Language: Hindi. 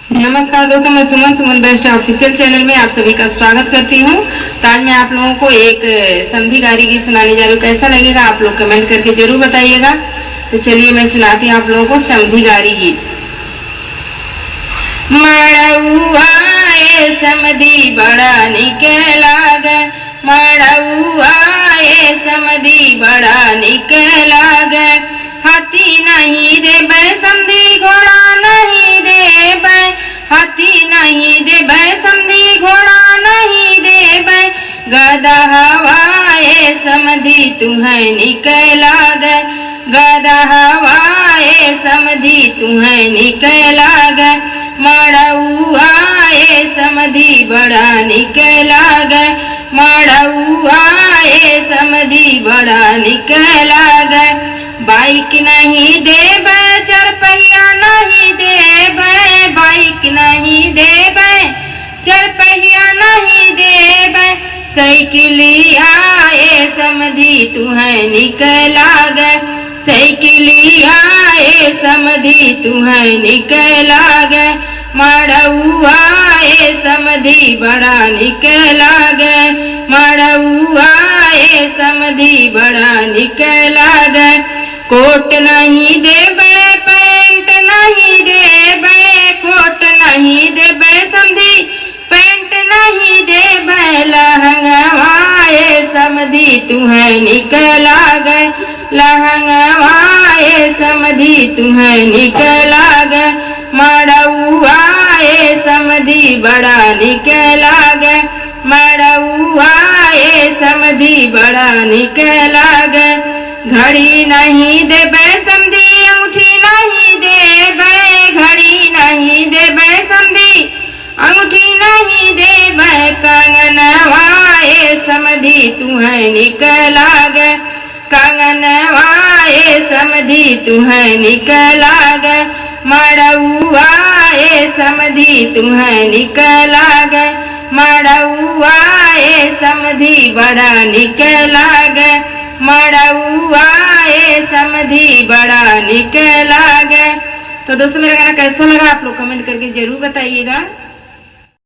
नमस्कार दोस्तों, मैं सुमन बेस्ट ऑफिशियल चैनल में आप सभी का स्वागत करती हूँ। तो आज मैं आप लोगों को एक समधी गारी गीत सुनाने जा रही हूँ। कैसा लगेगा आप लोग कमेंट करके जरूर बताइएगा। तो चलिए मैं सुनाती हूँ आप लोगों को समधी गारी गीत। मड़उआ ए समधी बड़ा निक लागे, मड़उआ ए समधी बड़ा निक लागे। हाथी नहीं देबै समधी घोड़ा नहीं देबै, हाथी नहीं देबै समधी घोड़ा नहीं देबै। गधा हवाए समधी तुम्हें निक लागे, गधा हवाए समधी तुम्हें निक लागे। मड़उआ ए समधी बड़ा निक लागे, मड़उआ ए समधी बड़ा निक लागे। बाइक नहीं देबै चरपहिया नहीं देबै, बाइक नहीं देबै चरपहिया नहीं देबै। साइकिलिया ए समधी तुम्हें निक लागे, साइकिलिया ए समधी तुम्हें निक लागे। मड़उआ ए समधी बड़ा निक लागे, मड़उआ ए समधी बड़ा निक लागे। कोट नहीं देबै पैंट नहीं देबै, कोट नहीं देबै समधी पैंट नहीं देबै। लहंगवा ए समधी तुम्हें निक लागे, लहंगवा ए समधी तुम्हें निक लागे। मड़उआ ए समधी बड़ा निक लागे, मड़उआ ए समधी बड़ा निक लागे। घड़ी नहीं देबै समधी अंगूठी नहीं देबै, घड़ी नहीं देबै समधी अंगूठी नहीं देबै। कंगनवा ए समधी तुम्हें निक लागे, कंगनवा ए समधी तुम्हें निक लागे। मड़उआ ए समधी तुम्हें निक लागे, मड़उआ ए समधी बड़ा निक लागे। मड़उआ ए समधी बड़ा निक लागे। तो दोस्तों मेरा गाना कैसा लगा आप लोग कमेंट करके जरूर बताइएगा।